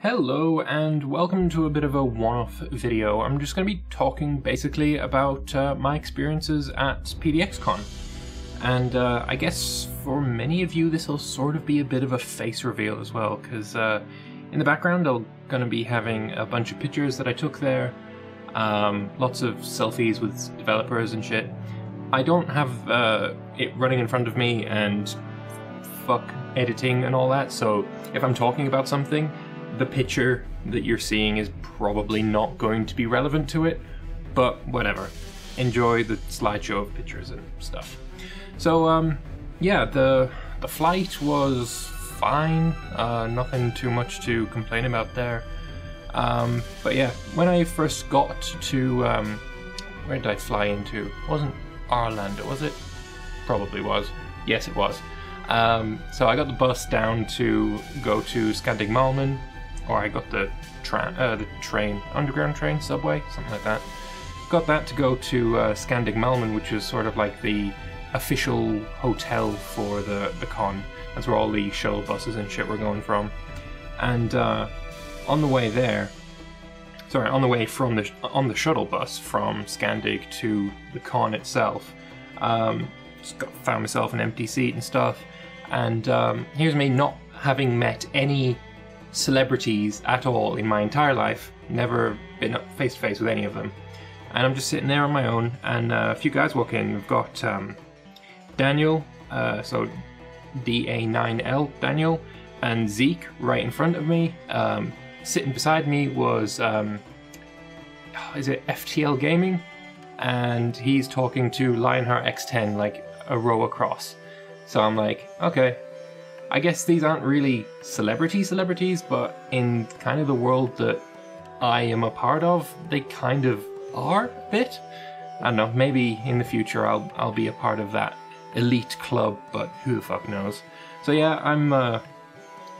Hello and welcome to a bit of a one-off video. I'm just going to be talking basically about my experiences at PDXCon. And I guess for many of you this will sort of be a bit of a face reveal as well, because in the background I'm going to be having a bunch of pictures that I took there, lots of selfies with developers and shit. I don't have it running in front of me and fuck editing and all that, so if I'm talking about something, the picture that you're seeing is probably not going to be relevant to it, but whatever. Enjoy the slideshow of pictures and stuff. So, yeah, the flight was fine. Nothing too much to complain about there. But yeah, when I first got to, where did I fly into? It wasn't Arlanda, was it? Probably was. Yes, it was. So I got the bus down to go to Skandig-Malmen, or I got the train, underground train, subway, something like that. Got that to go to Skandig-Malmen, which is sort of like the official hotel for the con. That's where all the shuttle buses and shit were going from. And on the way there, sorry, on the way from on the shuttle bus from Skandig to the con itself, just found myself an empty seat and stuff. And here's me not having met any celebrities at all in my entire life, never been up face to face with any of them, and I'm just sitting there on my own, and a few guys walk in. We've got Daniel, so DA9L Daniel, and Zeke right in front of me. Sitting beside me was is it FTL Gaming, and he's talking to Lionheart X10 like a row across. So I'm like, okay, I guess these aren't really celebrities, but in kind of the world that I am a part of, they kind of are a bit. I don't know, maybe in the future I'll be a part of that elite club, but who the fuck knows. So yeah,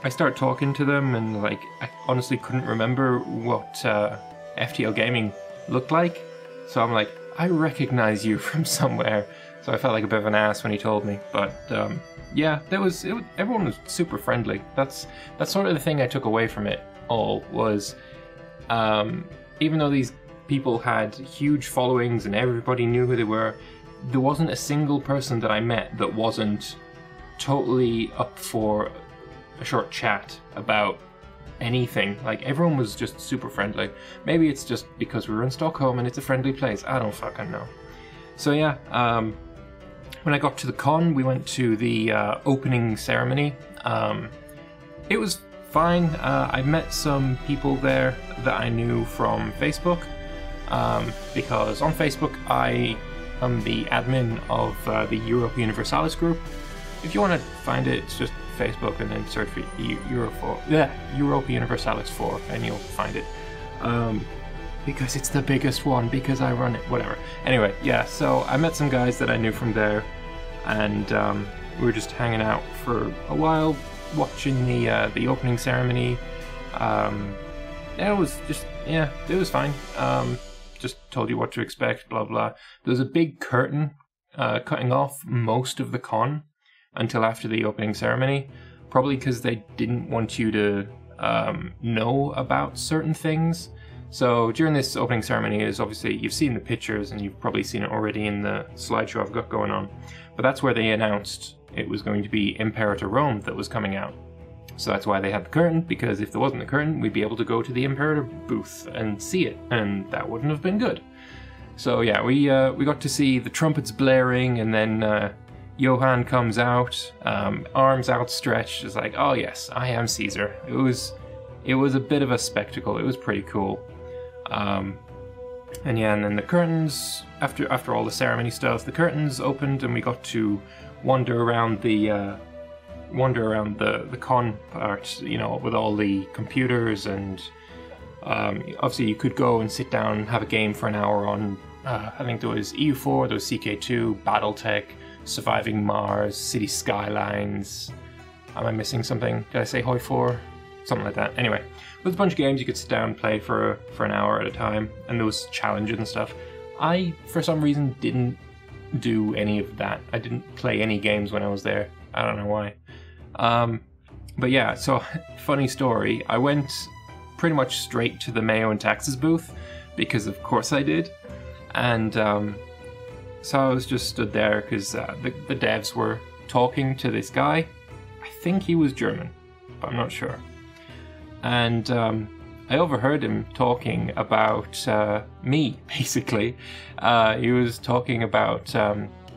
I start talking to them, and like I honestly couldn't remember what FTL Gaming looked like. So I'm like, I recognize you from somewhere. So I felt like a bit of an ass when he told me, but yeah, everyone was super friendly. That's sort of the thing I took away from it all, was even though these people had huge followings and everybody knew who they were, there wasn't a single person that I met that wasn't totally up for a short chat about anything. Like, everyone was just super friendly. Maybe it's just because we were in Stockholm and it's a friendly place, I don't fucking know. So yeah, when I got to the con, we went to the opening ceremony. It was fine. I met some people there that I knew from Facebook, because on Facebook I am the admin of the Europa Universalis group. If you want to find it, it's just Facebook and then search for Europa Universalis 4 and you'll find it. Because it's the biggest one, because I run it, whatever. Anyway, yeah, so I met some guys that I knew from there, and we were just hanging out for a while, watching the opening ceremony. It was just, yeah, it was fine. Just told you what to expect, blah blah. There was a big curtain cutting off most of the con until after the opening ceremony, probably because they didn't want you to know about certain things. So during this opening ceremony, is obviously, you've seen the pictures and you've probably seen it already in the slideshow I've got going on, but that's where they announced it was going to be Imperator Rome that was coming out. So that's why they had the curtain, because if there wasn't the curtain, we'd be able to go to the Imperator booth and see it, and that wouldn't have been good. So yeah, we got to see the trumpets blaring, and then Johann comes out, arms outstretched, is like, oh yes, I am Caesar. It was a bit of a spectacle. It was pretty cool. And yeah, and then the curtains, after all the ceremony stuff, the curtains opened and we got to wander around the con part, you know, with all the computers, and obviously you could go and sit down and have a game for an hour on, I think there was EU4, there was CK2, Battletech, Surviving Mars, City Skylines. Am I missing something? Did I say Hoi 4? Something like that. Anyway, there was a bunch of games you could sit down and play for an hour at a time, and there was challenges and stuff. I, for some reason, didn't do any of that. I didn't play any games when I was there. I don't know why. But yeah, so funny story. I went pretty much straight to the Mayo and Taxes booth, because of course I did. And so I was just stood there because the devs were talking to this guy. I think he was German, but I'm not sure. And I overheard him talking about me, basically. He was talking about,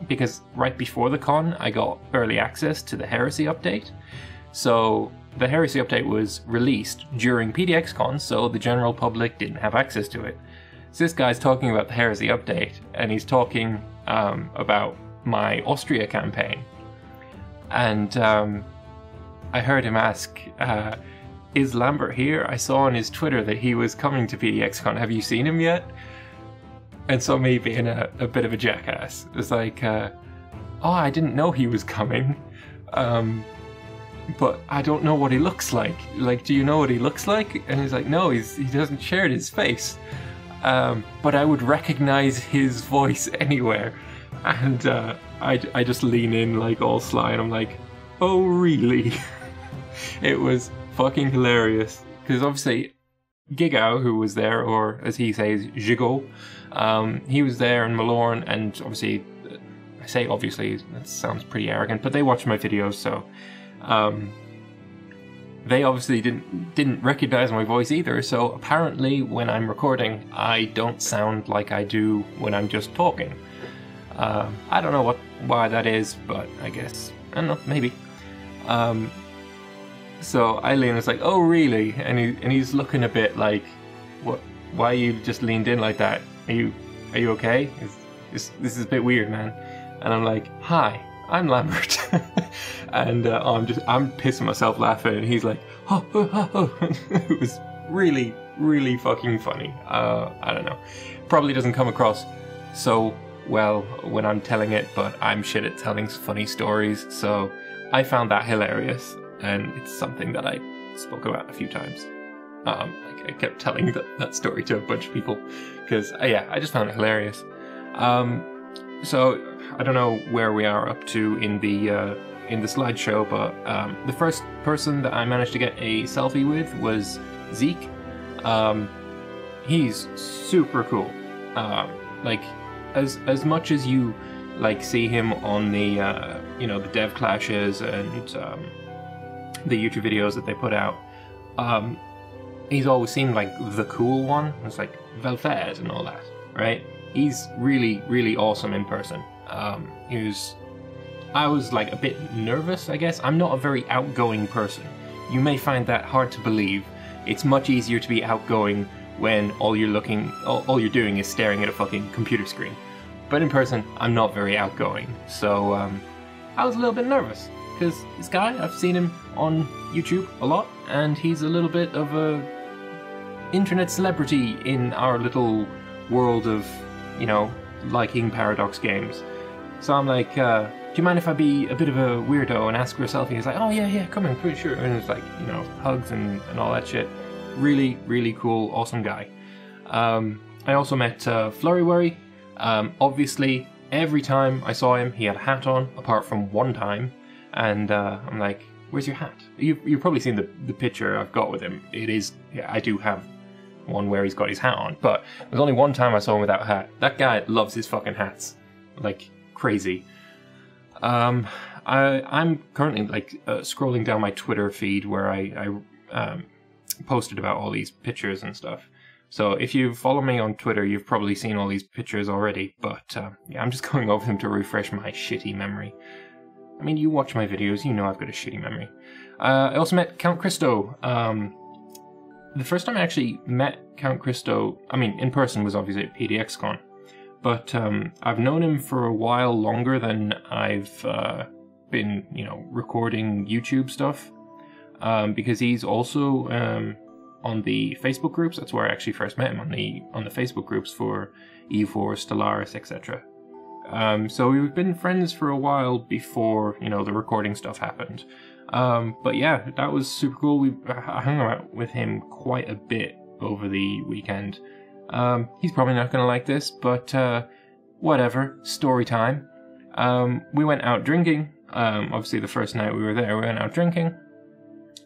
because right before the con, I got early access to the Heresy update. So the Heresy update was released during PDXCon, so the general public didn't have access to it. So this guy's talking about the Heresy update, and he's talking about my Austria campaign. And I heard him ask, is Lambert here? I saw on his Twitter that he was coming to PDXCon. Have you seen him yet? And so me being a bit of a jackass, it was like, oh, I didn't know he was coming. But I don't know what he looks like. Like, do you know what he looks like? And he's like, no, he doesn't share his face. But I would recognize his voice anywhere. And I just lean in like all sly, and I'm like, oh really? It was fucking hilarious. Because obviously Gigao, who was there, or as he says, Gigot, he was there, and Malorn, and obviously, I say obviously, that sounds pretty arrogant, but they watched my videos, so they obviously didn't recognize my voice either. So apparently when I'm recording, I don't sound like I do when I'm just talking. I don't know why that is, but I guess, I don't know, maybe. So Eileen was like, oh really? And he's looking a bit like, what? Why you just leaned in like that? Are you okay? This is a bit weird, man. And I'm like, hi, I'm Lambert. And I'm pissing myself laughing, and he's like, oh, oh, oh, oh. It was really, really fucking funny. I don't know. Probably doesn't come across so well when I'm telling it, but I'm shit at telling funny stories, so I found that hilarious, and it's something that I spoke about a few times. I kept telling that story to a bunch of people, because, yeah, I just found it hilarious. So, I don't know where we are up to in the slideshow, but the first person that I managed to get a selfie with was Zeke. He's super cool. Like, as much as you like see him on the the dev clashes and the YouTube videos that they put out, he's always seemed like the cool one. It's like Velfed and all that, right? He's really, really awesome in person. I was like a bit nervous, I guess. I'm not a very outgoing person. You may find that hard to believe. It's much easier to be outgoing when all you're doing is staring at a fucking computer screen. But in person, I'm not very outgoing. So I was a little bit nervous, because this guy, I've seen him on YouTube a lot, and he's a little bit of a internet celebrity in our little world of, liking Paradox games. So I'm like, do you mind if I be a bit of a weirdo and ask for a selfie? He's like, oh yeah, come in, pretty sure. And it's like, hugs and all that shit. Really, really cool, awesome guy. I also met Flurry Worry. Obviously, every time I saw him, he had a hat on, apart from one time. And I'm like, where's your hat? You've probably seen the picture I've got with him. It is, yeah, I do have one where he's got his hat on. But there's only one time I saw him without a hat. That guy loves his fucking hats. Like, crazy. I'm currently like scrolling down my Twitter feed where I posted about all these pictures and stuff. So if you follow me on Twitter, you've probably seen all these pictures already. But yeah, I'm just going over them to refresh my shitty memory. I mean, you watch my videos, you know I've got a shitty memory. I also met Count Christo. The first time I actually met Count Christo, I mean, in person, was obviously at PDXCon. But I've known him for a while longer than I've been, recording YouTube stuff. Because he's also on the Facebook groups. That's where I actually first met him, on the Facebook groups for E4, Stellaris, etc. So we've been friends for a while before, the recording stuff happened. But yeah, that was super cool. I hung out with him quite a bit over the weekend. He's probably not going to like this, but whatever, story time. We went out drinking. Obviously the first night we were there, we went out drinking.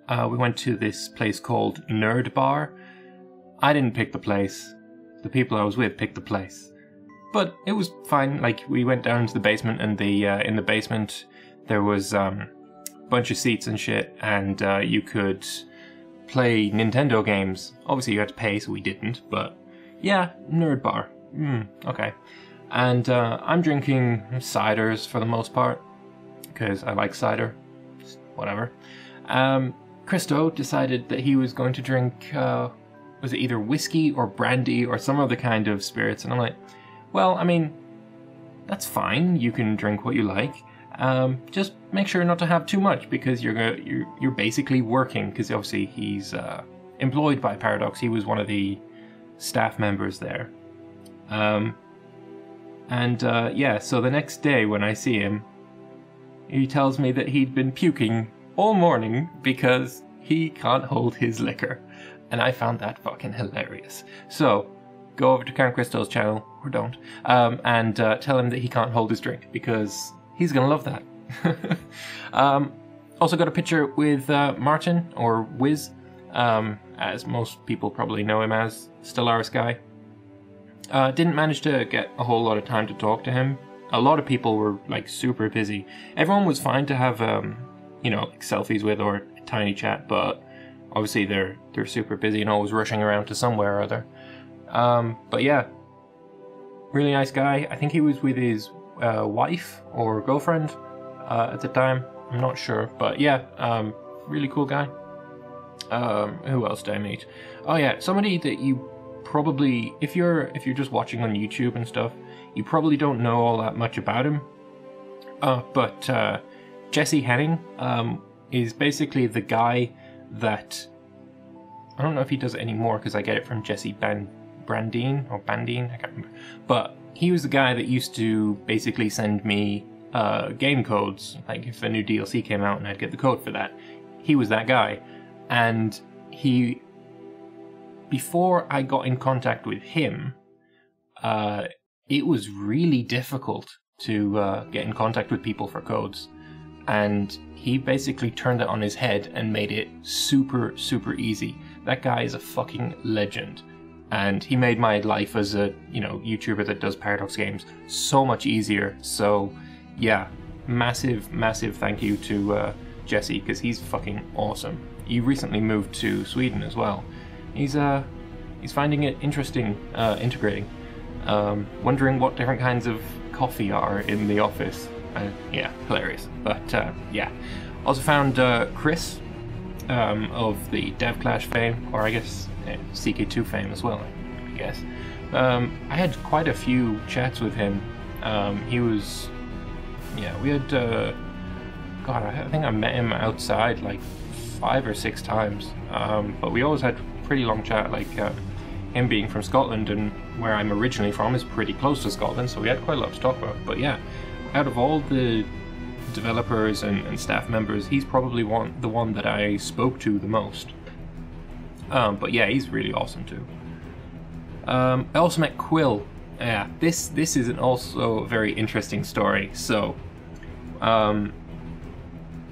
We went to this place called Nerd Bar. I didn't pick the place. The people I was with picked the place. But it was fine. Like, we went down to the basement, and in the basement there was a bunch of seats and shit, and you could play Nintendo games. Obviously you had to pay, so we didn't, but yeah, nerd bar. Okay. And I'm drinking ciders for the most part, because I like cider. Just whatever. Christo decided that he was going to drink, was it either whiskey or brandy or some other kind of spirits, and I'm like, well, I mean, that's fine, you can drink what you like. Just make sure not to have too much, because you're basically working, because obviously he's employed by Paradox. He was one of the staff members there. Yeah, so the next day when I see him, he tells me that he'd been puking all morning because he can't hold his liquor. And I found that fucking hilarious. So, go over to Count Christo's channel, or don't, and tell him that he can't hold his drink, because he's gonna love that. Also got a picture with Martin, or Wiz, as most people probably know him as, Stellaris guy. Didn't manage to get a whole lot of time to talk to him. A lot of people were like super busy. Everyone was fine to have, you know, like selfies with or a tiny chat, but obviously they're super busy and always rushing around to somewhere or other. But yeah, really nice guy. I think he was with his wife or girlfriend at the time. I'm not sure, but yeah, really cool guy. Who else did I meet? Oh yeah, somebody that you probably, if you're just watching on YouTube and stuff, you probably don't know all that much about him. But Jesse Henning is basically the guy that, I don't know if he does it anymore because I get it from Jesse Brandine, or Bandine, I can't remember. But he was the guy that used to basically send me game codes, like if a new DLC came out and I'd get the code for that. He was that guy. And he, before I got in contact with him, it was really difficult to get in contact with people for codes. And he basically turned it on his head and made it super, super easy. That guy is a fucking legend. And he made my life as a, you know, YouTuber that does Paradox games so much easier. So, yeah, massive, massive thank you to Jesse, because he's fucking awesome. He recently moved to Sweden as well. He's finding it interesting integrating. Wondering what different kinds of coffee are in the office. Yeah, hilarious. But yeah, also found Chris of the Dev Clash fame, or I guess CK2 fame as well, I guess. I had quite a few chats with him. He was, yeah, we had, God, I think I met him outside like 5 or 6 times, but we always had pretty long chat, like him being from Scotland, and where I'm originally from is pretty close to Scotland, so we had quite a lot to talk about. But yeah, out of all the developers and staff members, he's probably the one that I spoke to the most. But yeah, he's really awesome too. I also met Quill. Yeah, this is also a very interesting story. So, I'm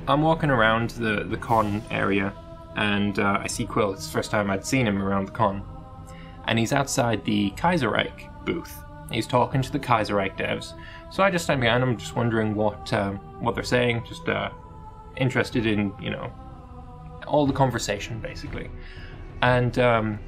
walking around the con area, and I see Quill. It's the first time I'd seen him around the con. And he's outside the Kaiserreich booth. He's talking to the Kaiserreich devs. So I just stand behind him, just wondering what they're saying, just interested in, you know, all the conversation, basically. And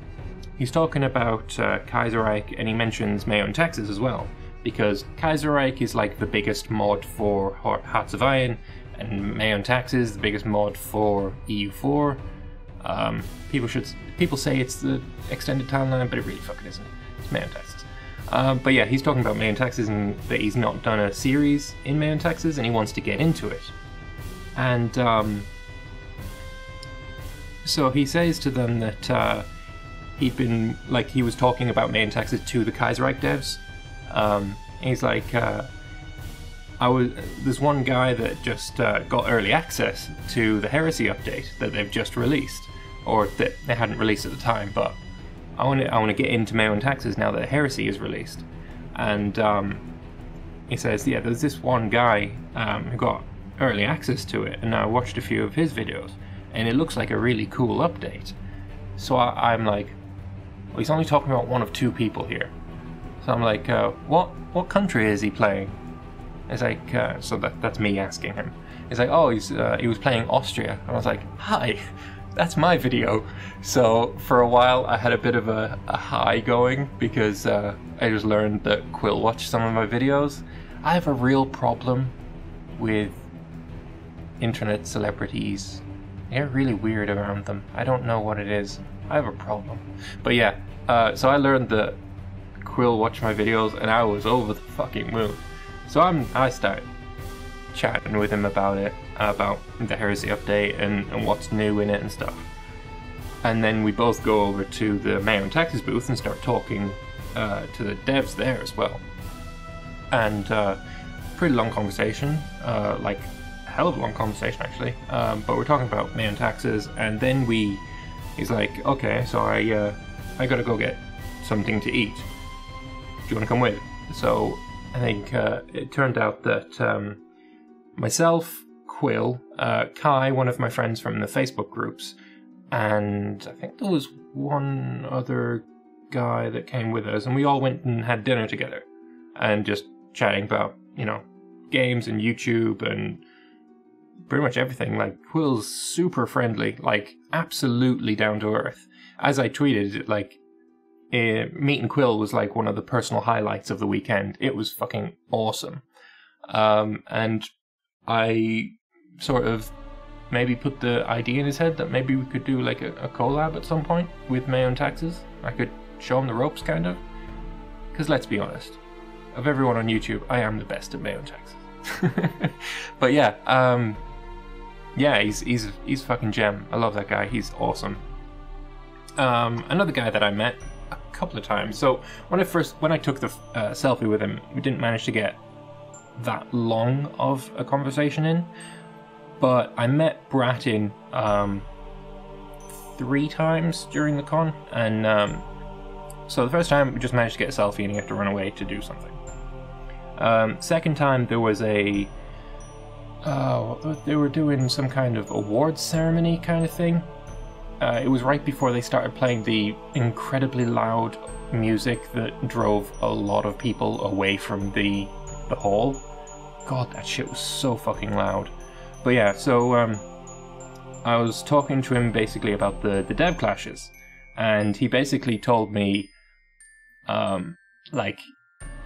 he's talking about Kaiserreich, and he mentions Mayo in Texas as well, because Kaiserreich is like the biggest mod for Hearts of Iron, and Mayo in Texas is the biggest mod for EU4. People say it's the extended timeline, but it really fucking isn't. It's Mayo in Texas. But yeah, he's talking about Mayo in Texas, and that he's not done a series in Mayo in Texas, and he wants to get into it. And so he says to them that he'd been, like, he was talking about Mayo in Texas to the Kaiserreich devs. He's like, there's one guy that just got early access to the Heresy update that they've just released, or that they hadn't released at the time, but I want to get into Mayo in Texas now that Heresy is released. And he says, yeah, there's this one guy who got early access to it, and I watched a few of his videos, and it looks like a really cool update. So I'm like, well, he's only talking about one of two people here. So I'm like, what country is he playing? It's like, so that's me asking him. He's like, oh, he was playing Austria. And I was like, hi, that's my video. So for a while I had a bit of a high going because I just learned that Quill watched some of my videos. I have a real problem with internet celebrities. They're really weird around them. I don't know what it is. I have a problem. But yeah, so I learned that Quill watched my videos and I was over the fucking moon. So I started chatting with him about it, about the Heresy update and what's new in it and stuff. And then we both go over to the Mayo and Taxes booth and start talking to the devs there as well. And pretty long conversation, like a hell of a long conversation actually. But we're talking about Mayo and Taxes, and then he's like, okay, so I gotta go get something to eat. Do you want to come with? So I think it turned out that myself, Quill, Kai, one of my friends from the Facebook groups, and I think there was one other guy that came with us, and we all went and had dinner together and just chatting about, you know, games and YouTube and pretty much everything. Like, Quill's super friendly, like absolutely down to earth. As I tweeted, like, meeting Quill was like one of the personal highlights of the weekend. It was fucking awesome. And I sort of maybe put the idea in his head that maybe we could do like a collab at some point with Mayo and Taxes. I could show him the ropes, kind of. Because let's be honest, of everyone on YouTube, I am the best at Mayo and Taxes. But yeah, yeah, he's fucking gem. I love that guy. He's awesome. Another guy that I met a couple of times. So when I took the selfie with him, we didn't manage to get that long of a conversation in, but I met Brattin 3 times during the con, and so the first time we just managed to get a selfie and he had to run away to do something. Second time there was they were doing some kind of awards ceremony kind of thing. It was right before they started playing the incredibly loud music that drove a lot of people away from the hall. God, that shit was so fucking loud. But yeah, so I was talking to him basically about the dev clashes, and he basically told me, like,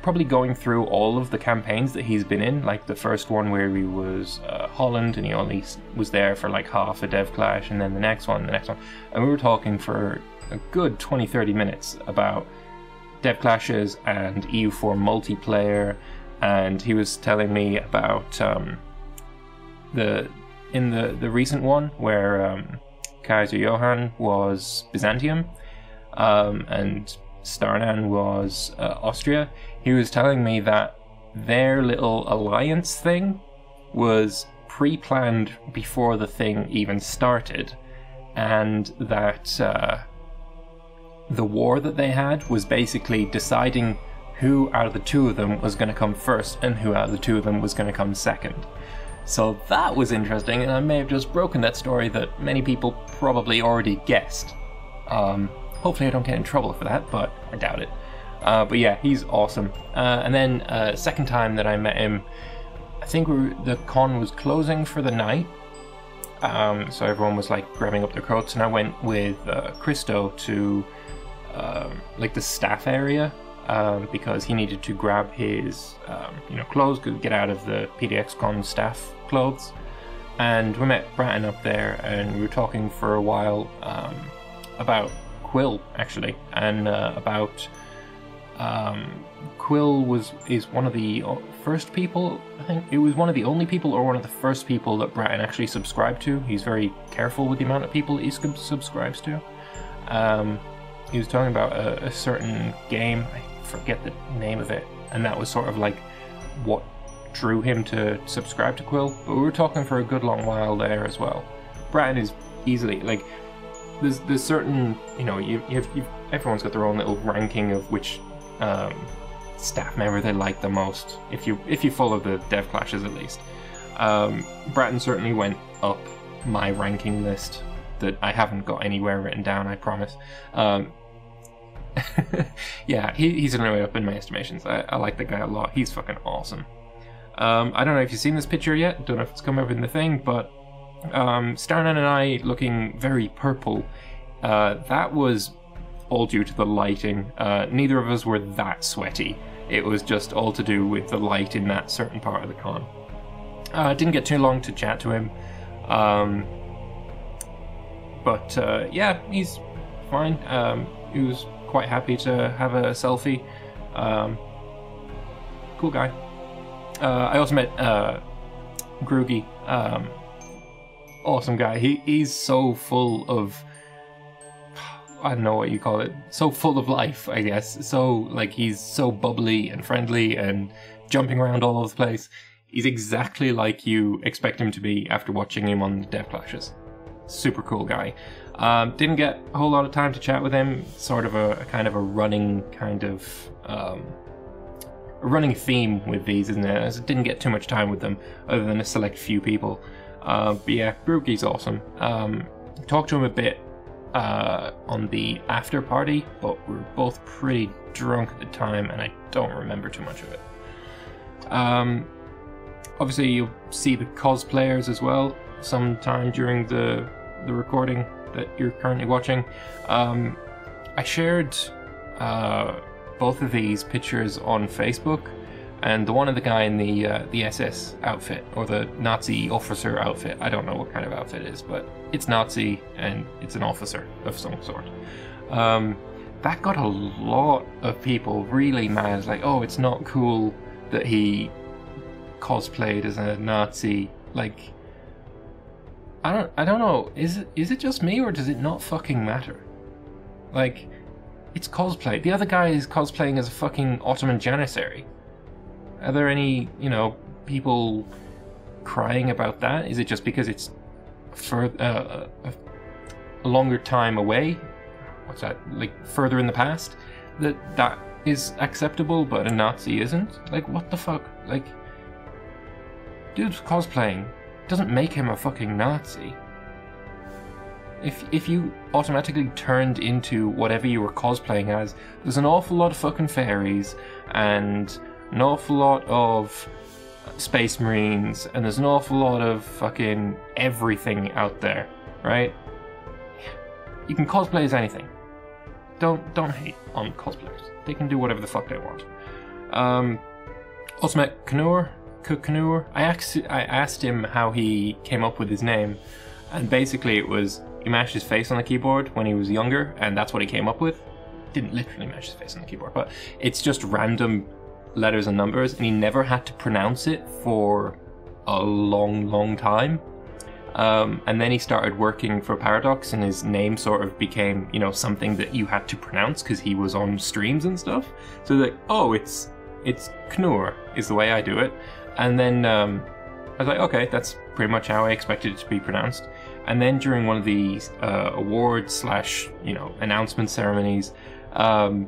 probably going through all of the campaigns that he's been in, like the first one where he was Holland and he only was there for like half a dev clash, and then the next one, and we were talking for a good 20-30 minutes about dev clashes and EU4 multiplayer, and he was telling me about the recent one where Kaiser Johann was Byzantium and Starnan was Austria. He was telling me that their little alliance thing was pre-planned before the thing even started, and that the war that they had was basically deciding who out of the two of them was going to come first and who out of the two of them was going to come second. So that was interesting, and I may have just broken that story that many people probably already guessed. Hopefully I don't get in trouble for that, but I doubt it. But yeah, he's awesome. And then second time that I met him, I think the con was closing for the night. So everyone was like grabbing up their coats, and I went with Christo to like the staff area because he needed to grab his clothes, get out of the PDXCon staff clothes. And we met Brattin up there, and we were talking for a while about Quill actually, and about Quill is one of the first people, I think it was one of the only people or one of the first people that Brattin actually subscribed to. He's very careful with the amount of people he subscribes to. He was talking about a certain game, I forget the name of it, and that was sort of like what drew him to subscribe to Quill. But we were talking for a good long while there as well. Brattin is easily, like, there's certain, everyone's got their own little ranking of which staff member they like the most, if you follow the dev clashes at least. Brattin certainly went up my ranking list that I haven't got anywhere written down, I promise. Yeah, he's on the way up in my estimations. I like the guy a lot. He's fucking awesome. I don't know if you've seen this picture yet. Don't know if it's come up in the thing, but Starnan and I looking very purple. That was all due to the lighting. Neither of us were that sweaty. It was just all to do with the light in that certain part of the con. Didn't get too long to chat to him. But yeah, he's fine. He was quite happy to have a selfie. Cool guy. I also met Groogy. Awesome guy. He's so full of, I don't know what you call it, so full of life, I guess. So, like, he's so bubbly and friendly and jumping around all over the place. He's exactly like you expect him to be after watching him on the Dev Clashes. Super cool guy. Didn't get a whole lot of time to chat with him. Sort of a kind of a running a running theme with these, isn't it? As I didn't get too much time with them, other than a select few people. But yeah, Groogy's awesome. Talked to him a bit on the after party, but we were both pretty drunk at the time, and I don't remember too much of it. Obviously, you'll see the cosplayers as well sometime during the recording that you're currently watching. I shared both of these pictures on Facebook, and the one of the guy in the SS outfit, or the Nazi officer outfit. I don't know what kind of outfit it is, but it's Nazi and it's an officer of some sort. That got a lot of people really mad, like, oh, it's not cool that he cosplayed as a Nazi. Like, I don't know, is it just me, or does it not fucking matter? Like, it's cosplay. The other guy is cosplaying as a fucking Ottoman Janissary. Are there any, people crying about that? Is it just because it's for a longer time away? What's that? Like, further in the past? That is acceptable, but a Nazi isn't? Like, what the fuck? Like, dude's cosplaying doesn't make him a fucking Nazi. If you automatically turned into whatever you were cosplaying as, there's an awful lot of fucking fairies, and an awful lot of space marines, and there's an awful lot of fucking everything out there, right? You can cosplay as anything. Don't hate on cosplayers. They can do whatever the fuck they want. Also met Knur. I asked him how he came up with his name, and basically it was he mashed his face on the keyboard when he was younger, and that's what he came up with. Didn't literally mash his face on the keyboard, but it's just random letters and numbers, and he never had to pronounce it for a long time. And then he started working for Paradox, and his name sort of became, something that you had to pronounce because he was on streams and stuff. So like, oh, it's Knur is the way I do it. And then I was like, okay, that's pretty much how I expected it to be pronounced. And then during one of the awards / announcement ceremonies, she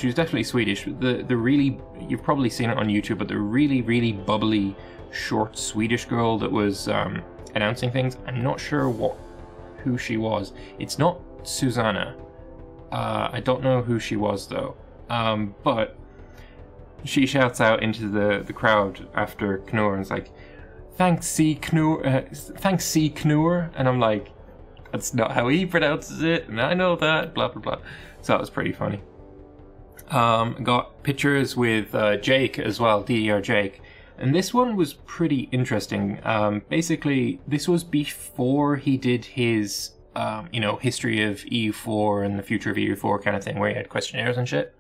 was definitely Swedish. The really, you've probably seen it on YouTube, but the really bubbly, short Swedish girl that was announcing things. I'm not sure who she was. It's not Susanna. I don't know who she was though. But she shouts out into the crowd after Knur and is like, thanks C. Knur, and I'm like, that's not how he pronounces it, and I know that, blah blah blah. So that was pretty funny. Got pictures with Jake as well, DER Jake, and this one was pretty interesting. Basically, this was before he did his history of EU4 and the future of EU4 kind of thing, where he had questionnaires and shit.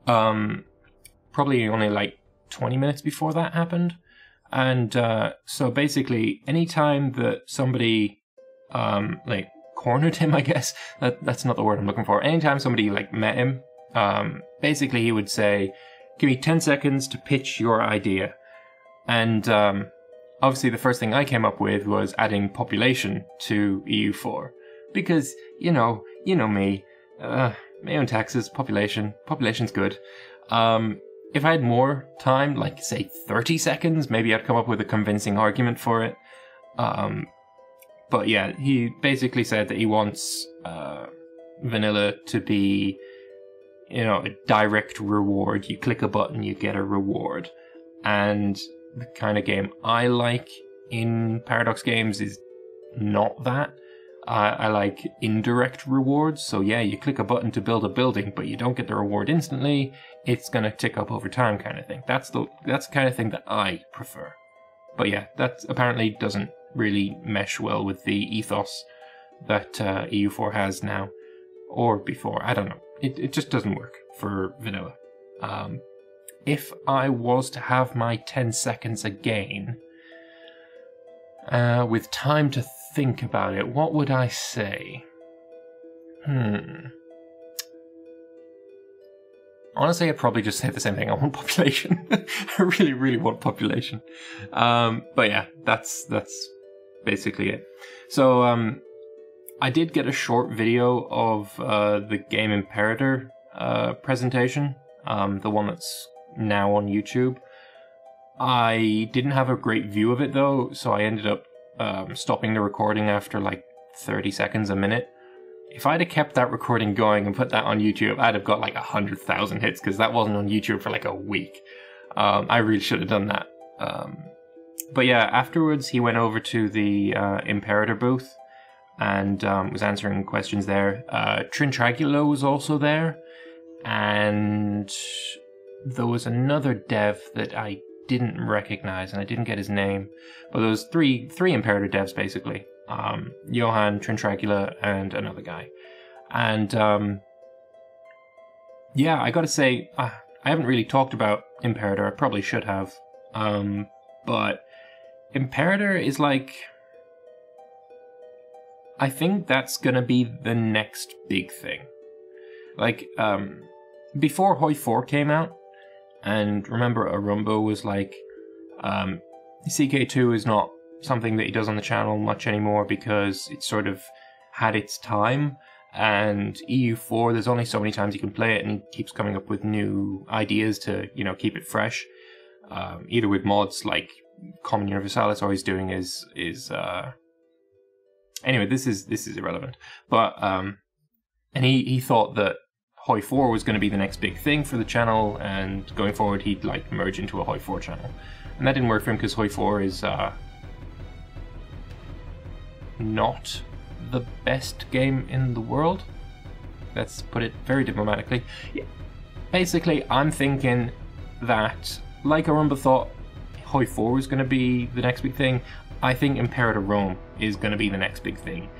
Probably only like 20 minutes before that happened. And so basically, anytime that somebody cornered him, I guess that's not the word I'm looking for. Anytime somebody met him, basically he would say, "Give me 10 seconds to pitch your idea." And obviously, the first thing I came up with was adding population to EU4 because you know me, my own taxes, population's good. If I had more time, like say 30 seconds, maybe I'd come up with a convincing argument for it. But yeah, he basically said that he wants vanilla to be, you know, a direct reward. You click a button, you get a reward. And the kind of game I like in Paradox games is not that. I like indirect rewards. So yeah, you click a button to build a building, but you don't get the reward instantly. It's gonna tick up over time, kind of thing. That's the kind of thing that I prefer. But yeah, that apparently doesn't really mesh well with the ethos that EU4 has now, or before. I don't know. It just doesn't work for vanilla. If I was to have my 10 seconds again, with time to think about it, what would I say? Honestly, I'd probably just say the same thing. I want population. I really, really want population. But yeah, that's basically it. So I did get a short video of the Game Imperator presentation, the one that's now on YouTube. I didn't have a great view of it though, so I ended up stopping the recording after like 30 seconds, a minute. If I'd have kept that recording going and put that on YouTube, I'd have got like 100,000 hits, because that wasn't on YouTube for like a week. I really should have done that. But yeah, afterwards he went over to the Imperator booth and was answering questions there. Trintragulo was also there, and there was another dev that I didn't recognize, and I didn't get his name. But there was three Imperator devs, basically. Johan, Trintragula, and another guy. And yeah, I gotta say, I haven't really talked about Imperator. I probably should have. But Imperator is like, I think that's gonna be the next big thing. Like, before Hoi 4 came out, and remember Arumbo was like, CK2 is not something that he does on the channel much anymore because it sort of had its time, and EU4, there's only so many times you can play it, and he keeps coming up with new ideas to, you know, keep it fresh, either with mods like Common Universalis, or he's doing is anyway, this is irrelevant, but and he thought that Hoi 4 was going to be the next big thing for the channel, and going forward he'd like merge into a Hoi 4 channel, and that didn't work for him because Hoi 4 is not the best game in the world. Let's put it very diplomatically. Yeah. Basically, I'm thinking that, like Arumba thought Hoi 4 was going to be the next big thing, I think Imperator Rome is going to be the next big thing.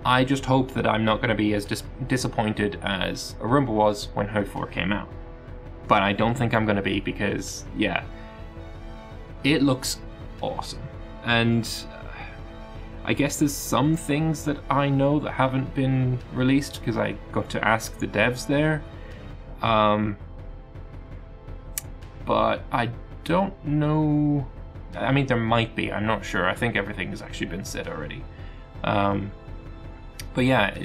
I just hope that I'm not going to be as disappointed as Arumba was when Hoi 4 came out. But I don't think I'm going to be, because, yeah, it looks awesome. And I guess there's some things that I know that haven't been released, because I got to ask the devs there. But I don't know. I mean, there might be. I'm not sure. I think everything has actually been said already. But yeah,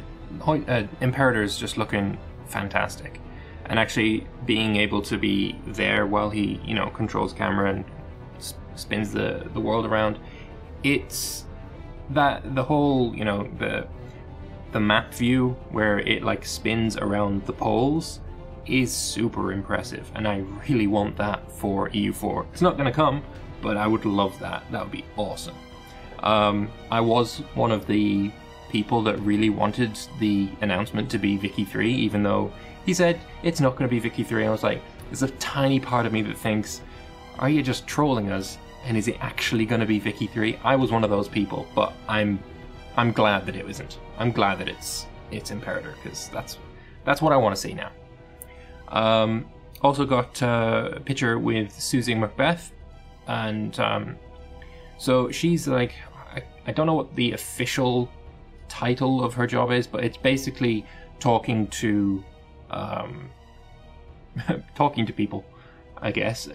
Imperator is just looking fantastic. And actually being able to be there while he, you know, controls camera and spins the world around, it's that the whole, you know, the map view where it like spins around the poles is super impressive, and I really want that for EU4. It's not gonna come, but I would love that. That would be awesome. I was one of the people that really wanted the announcement to be Vicky 3, even though he said it's not going to be Vicky 3. I was like, there's a tiny part of me that thinks, are you just trolling us? And is it actually going to be Vicky 3? I was one of those people, but I'm glad that it isn't. I'm glad that it's Imperator, because that's what I want to see now. Also got a picture with Susie Macbeth, and so she's like, I don't know what the official title of her job is, but it's basically talking to talking to people, I guess,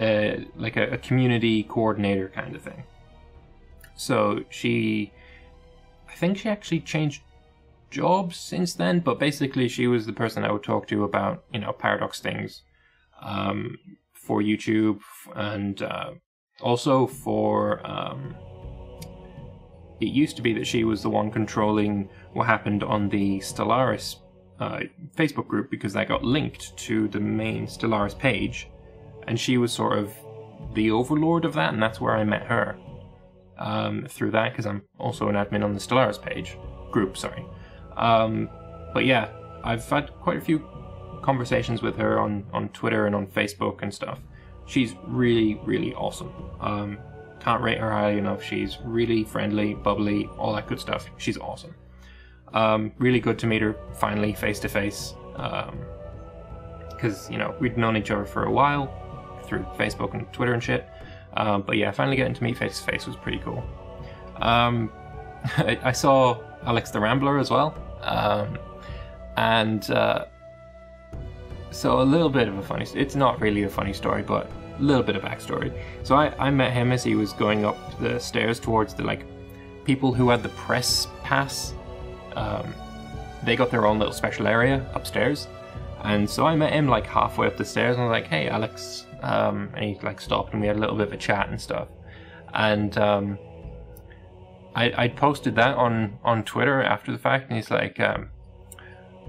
like a community coordinator kind of thing. So I think she actually changed jobs since then, but basically she was the person I would talk to about, you know, Paradox things for YouTube, and also for it used to be that she was the one controlling what happened on the Stellaris Facebook group, because that got linked to the main Stellaris page, and she was sort of the overlord of that, and that's where I met her through that, because I'm also an admin on the Stellaris group. But yeah, I've had quite a few conversations with her on Twitter and on Facebook and stuff. She's really, really awesome. Can't rate her highly enough. She's really friendly, bubbly, all that good stuff. She's awesome. Really good to meet her finally face to face, because we'd known each other for a while through Facebook and Twitter and shit. But yeah, finally getting to meet face to face was pretty cool. I saw Alex the Rambler as well, and so a little bit of a funny. It's not really a funny story, but a little bit of backstory. So I met him as he was going up the stairs towards the people who had the press pass. They got their own little special area upstairs, and so I met him halfway up the stairs, and I was like, "Hey, Alex," and he stopped, and we had a little bit of a chat and stuff. And I posted that on Twitter after the fact, and he's like,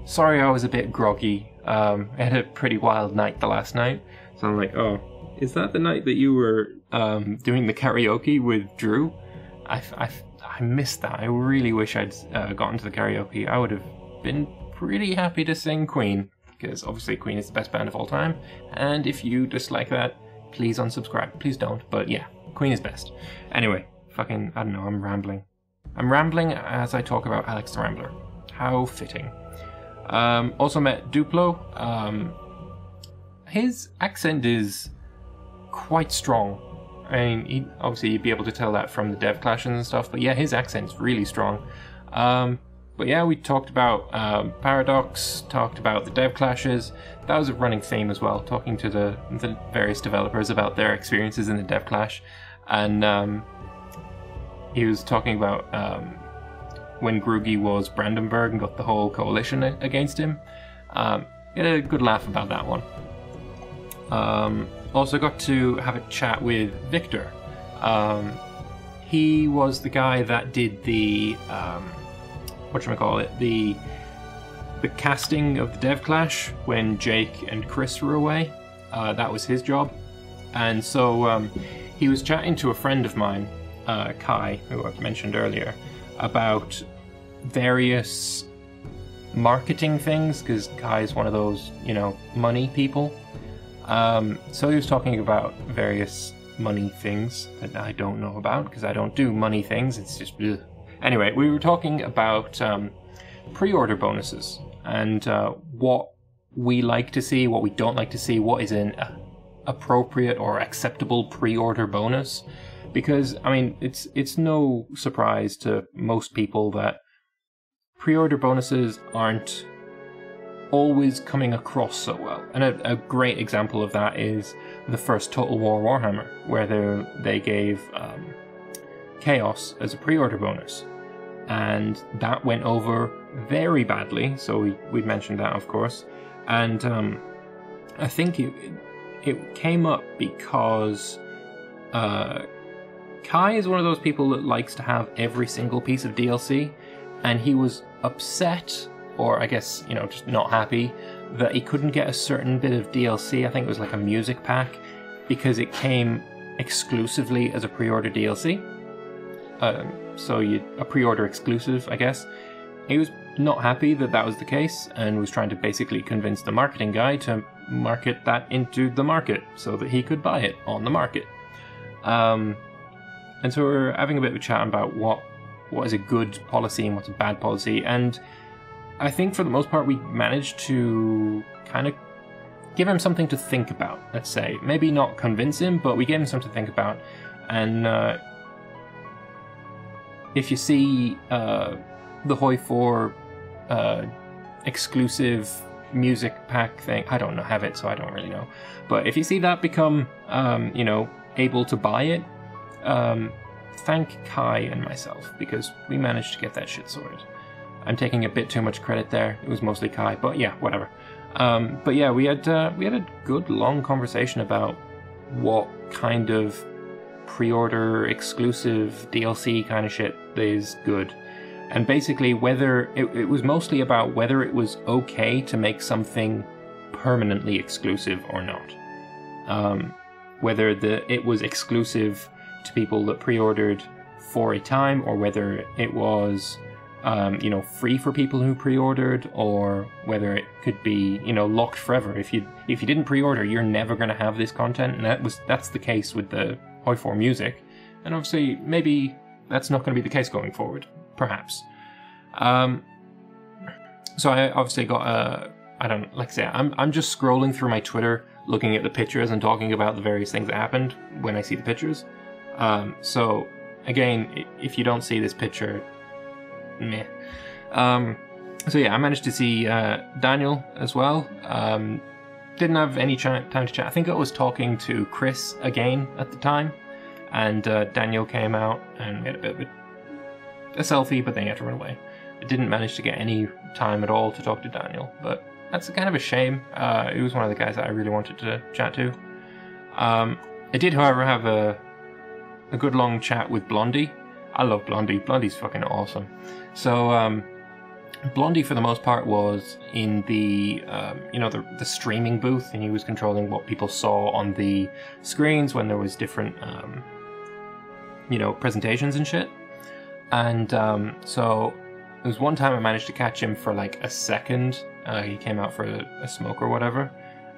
"Sorry, I was a bit groggy. I had a pretty wild night the last night." So I'm like, "Oh, is that the night that you were doing the karaoke with Drew?" I missed that. I really wish I'd gotten to the karaoke. I would have been pretty happy to sing Queen, because obviously Queen is the best band of all time, and if you dislike that, please unsubscribe. Please don't, but yeah, Queen is best. Anyway, I don't know, I'm rambling. I'm rambling as I talk about Alex the Rambler. How fitting. Also met Duplo. His accent is quite strong. I mean, obviously you'd be able to tell that from the dev clashes and stuff, but yeah, his accent's really strong. But yeah, we talked about Paradox, talked about the dev clashes. That was a running theme as well, talking to the various developers about their experiences in the dev clash. And he was talking about when Groogy was Brandenburg and got the whole coalition against him. We had a good laugh about that one. Also got to have a chat with Victor. He was the guy that did the the casting of the Dev Clash when Jake and Chris were away. That was his job. And so he was chatting to a friend of mine, Kai, who I've mentioned earlier, about various marketing things, because Kai is one of those, money people. So he was talking about various money things that I don't know about, because I don't do money things, it's just bleh. Anyway, we were talking about pre-order bonuses, and what we like to see, what we don't like to see, what is an appropriate or acceptable pre-order bonus. Because, I mean, it's no surprise to most people that pre-order bonuses aren't always coming across so well. And a great example of that is the first Total War Warhammer, where they gave Chaos as a pre-order bonus. And that went over very badly, so we'd mentioned that, of course. And I think it came up because Kai is one of those people that likes to have every single piece of DLC, and he was upset, or I guess, just not happy, that he couldn't get a certain bit of DLC. I think it was like a music pack, because it came exclusively as a pre-order DLC. So a pre-order exclusive, I guess. He was not happy that was the case, and was trying to basically convince the marketing guy to market that into the market, so that he could buy it on the market. And so we're having a bit of a chat about what is a good policy and what's a bad policy, and I think for the most part we managed to kind of give him something to think about, let's say. Maybe not convince him, but we gave him something to think about. And if you see the Hoi 4 exclusive music pack thing, I don't have it, so I don't really know. But if you see that become, able to buy it, thank Kai and myself, because we managed to get that shit sorted. I'm taking a bit too much credit there. It was mostly Kai, but yeah, whatever. But yeah, we had a good long conversation about what kind of pre-order exclusive DLC kind of shit is good. And basically whether it was mostly about whether it was okay to make something permanently exclusive or not. Whether it was exclusive to people that pre-ordered for a time, or whether it was free for people who pre-ordered, or whether it could be locked forever. If you didn't pre-order, you're never going to have this content, and that's the case with the Hoi 4 music. And obviously maybe that's not going to be the case going forward, perhaps. So I obviously got I'm just scrolling through my Twitter, looking at the pictures and talking about the various things that happened when I see the pictures. So again, if you don't see this picture, meh. So yeah, I managed to see Daniel as well. Didn't have any time to chat. I think I was talking to Chris again at the time, and Daniel came out and made a bit of a selfie, but then he had to run away. I didn't manage to get any time at all to talk to Daniel, but that's kind of a shame. He was one of the guys that I really wanted to chat to. I did, however, have a good long chat with Blondie. I love Blondie. Blondie's fucking awesome. So Blondie, for the most part, was in the the streaming booth, and he was controlling what people saw on the screens when there was different presentations and shit. And so there was one time I managed to catch him for like a second. He came out for a smoke or whatever,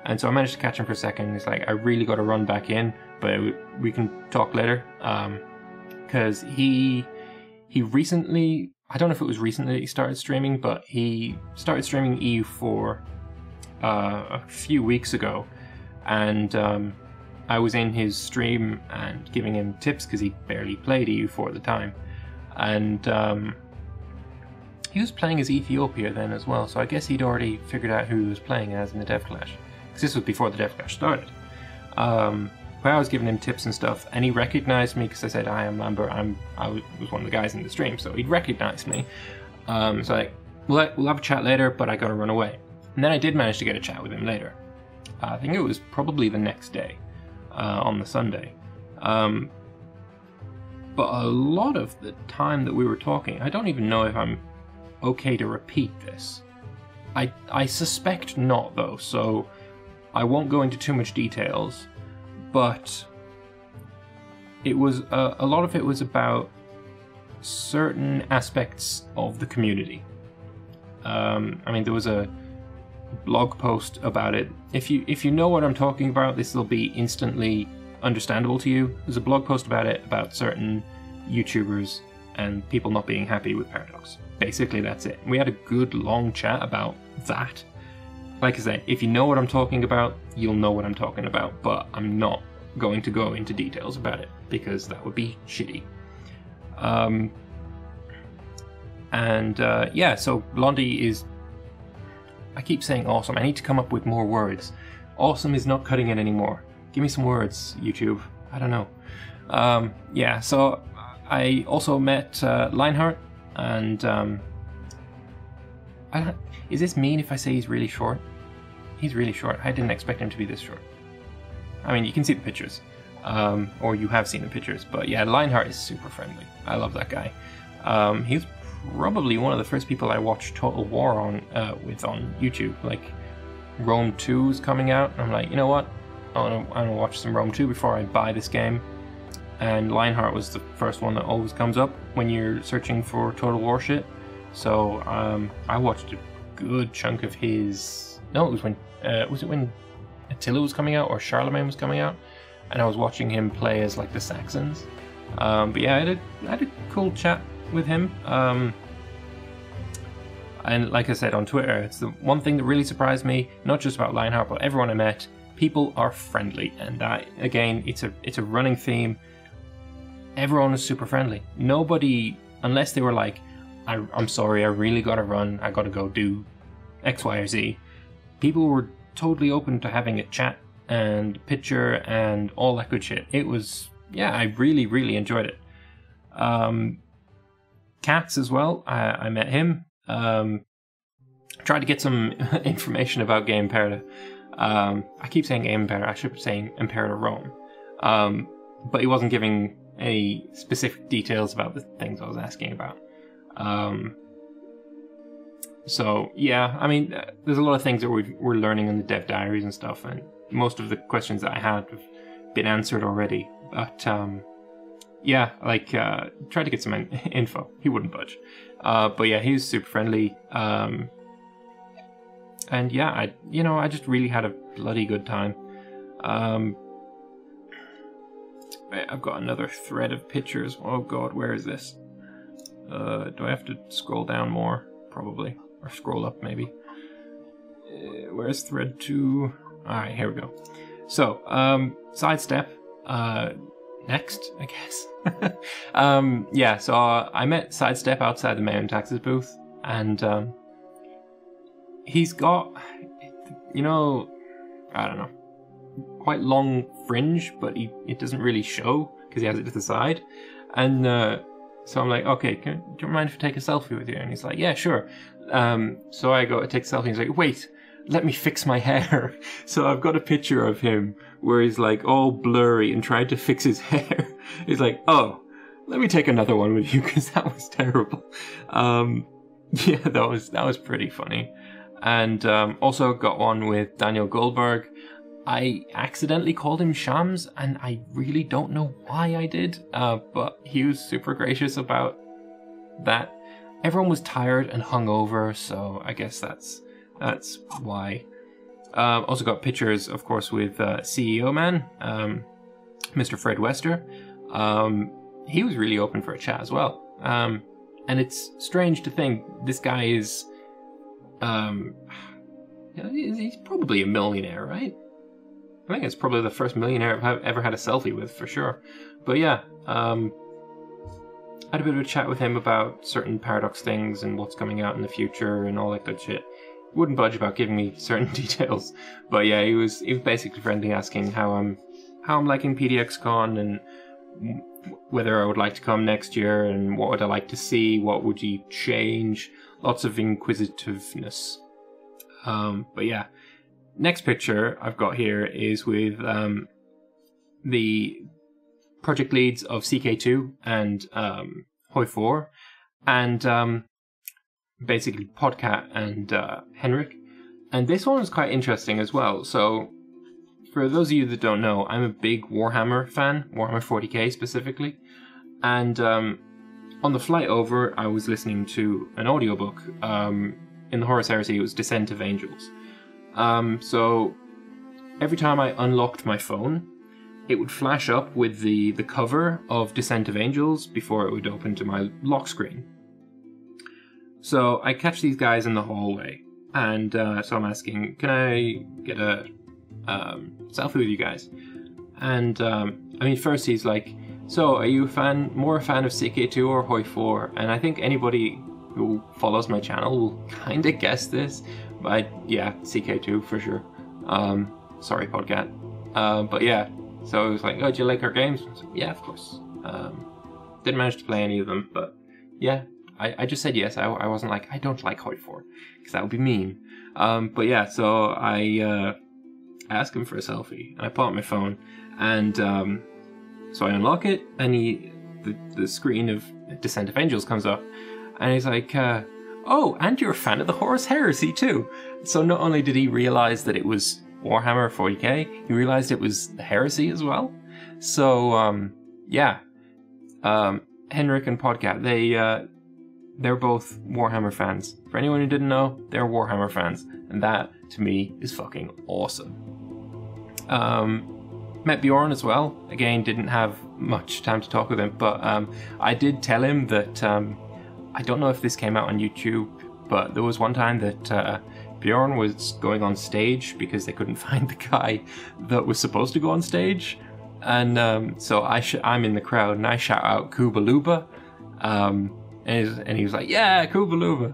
and so I managed to catch him for a second. He's like, I really got to run back in, but we can talk later. Because he recently, I don't know if it was recently that he started streaming, but he started streaming EU4 a few weeks ago, and I was in his stream and giving him tips because he barely played EU4 at the time, and he was playing as Ethiopia then as well, so I guess he'd already figured out who he was playing as in the Dev Clash, because this was before the Dev Clash started. But I was giving him tips and stuff, and he recognized me because I said, "Hi, I'm Amber. I was one of the guys in the stream," so he'd recognized me. So we'll have a chat later, but I gotta run away. And then I did manage to get a chat with him later. I think it was probably the next day, on the Sunday. But a lot of the time that we were talking, I don't even know if I'm okay to repeat this. I suspect not, though, so I won't go into too much details. But it was a lot of it was about certain aspects of the community. There was a blog post about it. If you know what I'm talking about, this will be instantly understandable to you. There's a blog post about it, about certain YouTubers and people not being happy with Paradox. Basically, that's it. We had a good long chat about that. Like I said, if you know what I'm talking about, you'll know what I'm talking about, but I'm not going to go into details about it, because that would be shitty. So Blondie is... I keep saying awesome. I need to come up with more words. Awesome is not cutting it anymore. Give me some words, YouTube. I don't know. So I also met Lionheart, and is this mean if I say he's really short? He's really short. I didn't expect him to be this short. I mean, you can see the pictures, or you have seen the pictures, but yeah, Lionheart is super friendly. I love that guy. He's probably one of the first people I watched Total War on YouTube. Like, Rome 2 is coming out, and I'm like, you know what? I'm gonna watch some Rome 2 before I buy this game. And Lionheart was the first one that always comes up when you're searching for Total War shit. So I watched a good chunk of his... No, it was when... was it when Attila was coming out, or Charlemagne was coming out? And I was watching him play as, like, the Saxons. But yeah, I had a cool chat with him. And like I said on Twitter, it's the one thing that really surprised me, not just about Lionheart, but everyone I met. People are friendly, and that, again, it's a running theme. Everyone is super friendly. Nobody, unless they were like, I'm sorry, I really gotta run, I gotta go do X, Y, or Z. People were totally open to having a chat and picture and all that good shit. It was, yeah, I really, really enjoyed it. Katz as well, I met him. Tried to get some information about Game Imperator. I keep saying Game Imperator, I should be saying Imperator Rome. but he wasn't giving any specific details about the things I was asking about. So yeah, I mean, there's a lot of things that we're learning in the dev diaries and stuff, and most of the questions that I had have been answered already. But yeah, like tried to get some info. He wouldn't budge. But yeah, he was super friendly. And yeah, I just really had a bloody good time. I've got another thread of pictures. Oh god, where is this? Do I have to scroll down more? Probably. Or scroll up, maybe. Where's thread 2? Alright, here we go. So, sidestep. Next, I guess. Yeah, so I met Sidestep outside the Mayo and Taxes booth, and he's got, I don't know, quite long fringe, but it doesn't really show because he has it to the side. And so I'm like, okay, do you mind if I take a selfie with you? And he's like, yeah, sure. So I go to take a selfie, and he's like, wait, let me fix my hair. So I've got a picture of him where he's like all blurry and trying to fix his hair. He's like, oh, let me take another one with you because that was terrible. Yeah, that was pretty funny. And also got one with Daniel Goldberg. I accidentally called him Shams, and I really don't know why I did, but he was super gracious about that. Everyone was tired and hungover, so I guess that's why. Also got pictures, of course, with CEO Man, Mr. Fred Wester. He was really open for a chat as well. And it's strange to think this guy is, he's probably a millionaire, right? I think it's probably the first millionaire I've ever had a selfie with, for sure. But yeah, I had a bit of a chat with him about certain Paradox things and what's coming out in the future and all that good shit. Wouldn't budge about giving me certain details, but yeah, he was basically friendly, asking how I'm liking PDXCon and whether I would like to come next year and what would I like to see, what would you change, lots of inquisitiveness. But yeah, next picture I've got here is with the project leads of CK2 and Hoi4 and basically Podcat and Henrik. And this one was quite interesting as well. So for those of you that don't know, I'm a big Warhammer fan, Warhammer 40k specifically. And on the flight over, I was listening to an audiobook. In the Horus Heresy, it was Descent of Angels. So every time I unlocked my phone, it would flash up with the cover of Descent of Angels before it would open to my lock screen. So I catch these guys in the hallway, and so I'm asking, can I get a selfie with you guys? And first he's like, so are you more a fan of CK2 or Hoi4? And I think anybody who follows my channel will kind of guess this, but yeah, CK2 for sure. Sorry, Podcat. But yeah, so I was like, oh, do you like our games? I was like, yeah, of course. Didn't manage to play any of them, but yeah. I just said yes. I wasn't like, I don't like Hoi4, because that would be mean. But yeah, so I asked him for a selfie, and I pull out my phone, and so I unlock it, and the screen of Descent of Angels comes up, and he's like, oh, and you're a fan of the Horus Heresy too. So not only did he realize that it was Warhammer 40k, he realized it was the Heresy as well. So yeah, Henrik and Podcat, they're both Warhammer fans. For anyone who didn't know, they're Warhammer fans. And that, to me, is fucking awesome. Met Bjorn as well. Again, didn't have much time to talk with him, but I did tell him that, I don't know if this came out on YouTube, but there was one time that Bjorn was going on stage because they couldn't find the guy that was supposed to go on stage. And so I'm in the crowd, and I shout out Kuba Luba. And he was like, yeah, Kuba Luba.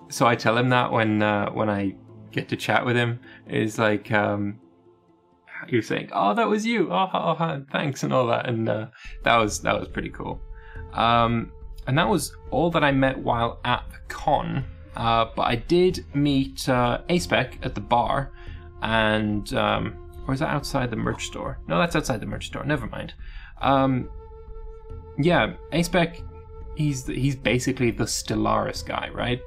So I tell him that when I get to chat with him. It's like, he was saying, oh, that was you. Oh, thanks and all that. And that was pretty cool. And that was all that I met while at the con. But I did meet A-Spec at the bar. And Or is that outside the merch store? No, that's outside the merch store. Never mind. Yeah, Aspec, he's basically the Stellaris guy, right?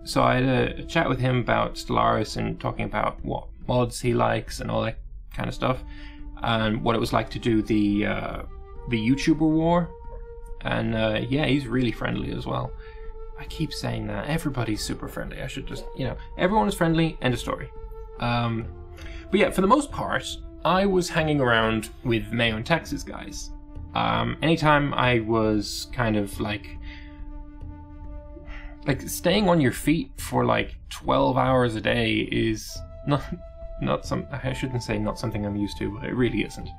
So I had a chat with him about Stellaris and talking about what mods he likes and all that kind of stuff, and what it was like to do the YouTuber war. And yeah, he's really friendly as well. I keep saying that. Everybody's super friendly. I should just, everyone is friendly, end of story. But yeah, for the most part, I was hanging around with Mayo and Texas guys. Anytime I was kind of like staying on your feet for like 12 hours a day is not some, I shouldn't say not something I'm used to, but it really isn't.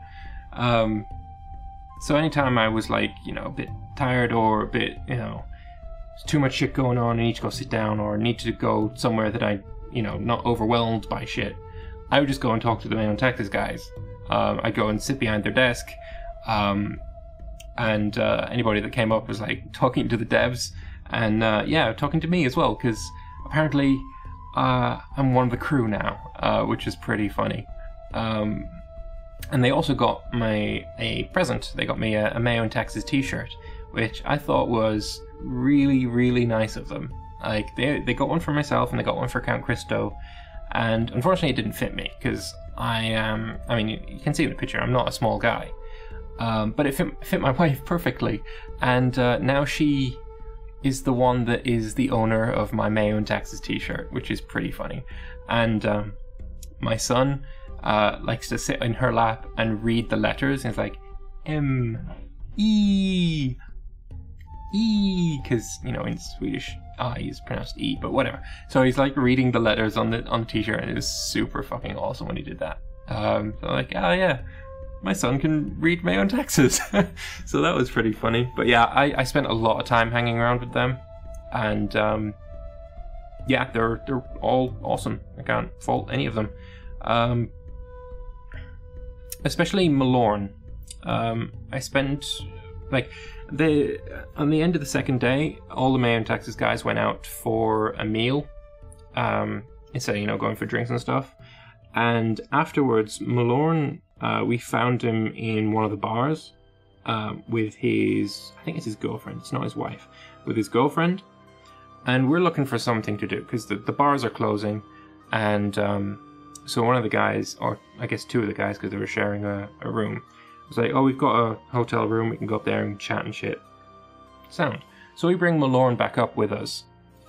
So anytime I was like, a bit tired or a bit, there's too much shit going on, I need to go sit down, or need to go somewhere that I, not overwhelmed by shit, I would just go and talk to the Mayo and Texas guys. I'd go and sit behind their desk, and anybody that came up was like talking to the devs, and yeah, talking to me as well, because apparently I'm one of the crew now, which is pretty funny. And they also got me a present. They got me a Mayo and Texas t-shirt, which I thought was really, really nice of them. Like, they got one for myself and they got one for Count Christo, and unfortunately it didn't fit me, because I am, I mean, you can see in the picture, I'm not a small guy. But it fit my wife perfectly, and now she is the one that is the owner of my Mayo and Texas t-shirt, which is pretty funny. And my son likes to sit in her lap and read the letters, and it's like M-E, because, in Swedish I is pronounced E, but whatever. So he's like reading the letters on the t-shirt, and it was super fucking awesome when he did that. So I'm like, oh yeah, my son can read Mayo and Texas. So that was pretty funny. But yeah, I spent a lot of time hanging around with them, and yeah, they're all awesome. I can't fault any of them. Especially Malorn. I spent like on the end of the second day, all the Mayo and Texas guys went out for a meal, instead of going for drinks and stuff. And afterwards, Malorn, we found him in one of the bars with his, I think it's his girlfriend, it's not his wife, with his girlfriend. And we're looking for something to do, because the bars are closing. And so one of the guys, or I guess two of the guys, because they were sharing a room, was like, oh, we've got a hotel room, we can go up there and chat and shit. Sound. So we bring Malorn back up with us,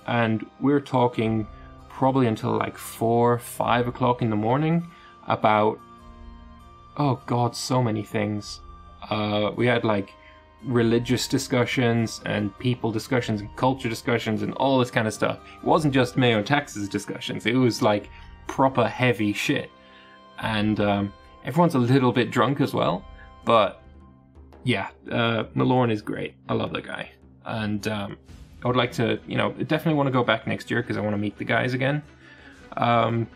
and we're talking probably until like 4, 5 o'clock in the morning about, oh god, so many things. We had like religious discussions and people discussions and culture discussions and all this kind of stuff. It wasn't just Mayo and Texas discussions, it was like proper heavy shit. And everyone's a little bit drunk as well, but yeah, Malorn is great. I love the guy, and I would like to, definitely want to go back next year, because I want to meet the guys again. And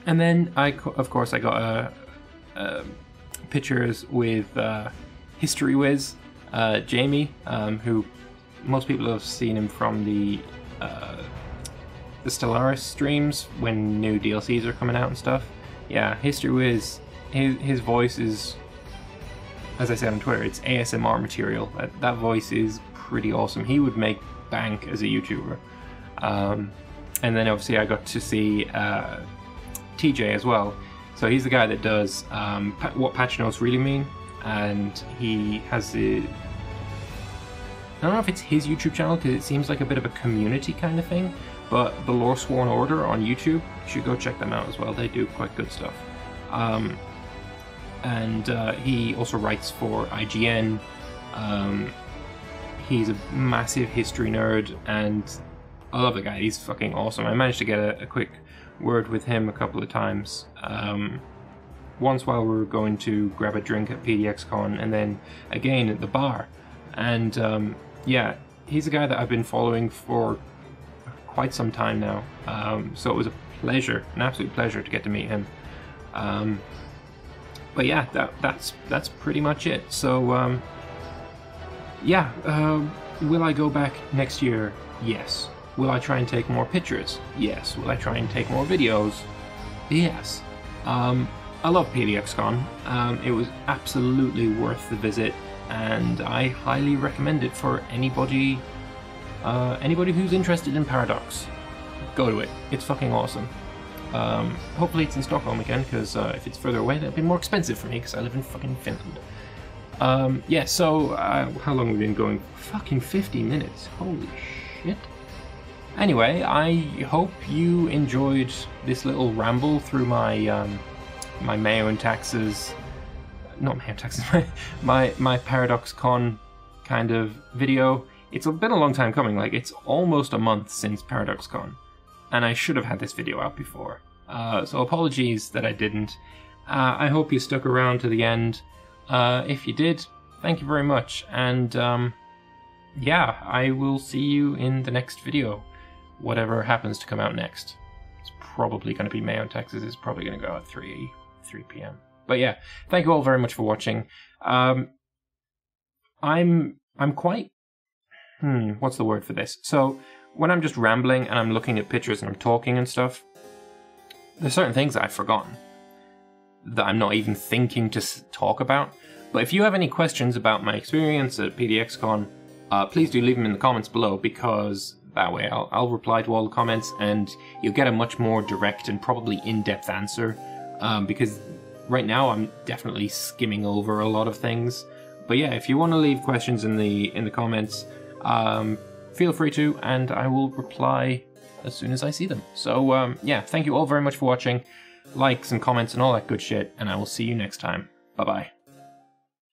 then of course I got pictures with History Whiz, Jamie, who most people have seen him from the Stellaris streams when new DLCs are coming out and stuff. Yeah, History Whiz, his voice is, as I said on Twitter, it's ASMR material. That voice is pretty awesome. He would make bank as a YouTuber. And then obviously I got to see TJ as well. So he's the guy that does what patch notes really mean, and he has the, I don't know if it's his YouTube channel, because it seems like a bit of a community kind of thing, but the Lore Sworn Order on YouTube, you should go check them out as well. They do quite good stuff. And he also writes for IGN. He's a massive history nerd, and I love the guy. He's fucking awesome. I managed to get a quick word with him a couple of times. Once while we were going to grab a drink at PDXCon, and then again at the bar. And yeah, he's a guy that I've been following for quite some time now. So it was a pleasure, an absolute pleasure to get to meet him. But yeah, that's pretty much it. So yeah, will I go back next year? Yes. Will I try and take more pictures? Yes. Will I try and take more videos? yes, I love PDXCon. It was absolutely worth the visit, and I highly recommend it for anybody who's interested in Paradox. Go to it. It's fucking awesome. Hopefully it's in Stockholm again, because if it's further away, that'll be more expensive for me, because I live in fucking Finland. Yeah, so, how long have we been going? Fucking 50 minutes. Holy shit. Anyway, I hope you enjoyed this little ramble through my, my Mayo and Taxes... Not Mayo and Taxes, my ParadoxCon kind of video. It's been a long time coming, like, it's almost a month since ParadoxCon. And I should have had this video out before. So apologies that I didn't. I hope you stuck around to the end. If you did, thank you very much. And yeah, I will see you in the next video. Whatever happens to come out next. It's probably going to be Mayo and Taxes. It's probably going to go at 3 p.m. But yeah, thank you all very much for watching. I'm quite... what's the word for this? So, when I'm just rambling and I'm looking at pictures and I'm talking and stuff, there's certain things that I've forgotten that I'm not even thinking to talk about. But if you have any questions about my experience at PDXCon, please do leave them in the comments below, because that way I'll reply to all the comments and you'll get a much more direct and probably in-depth answer, because right now I'm definitely skimming over a lot of things. But yeah, if you want to leave questions in the comments, feel free to, and I will reply as soon as I see them. So yeah, thank you all very much for watching. Likes and comments and all that good shit, and I will see you next time. Bye bye.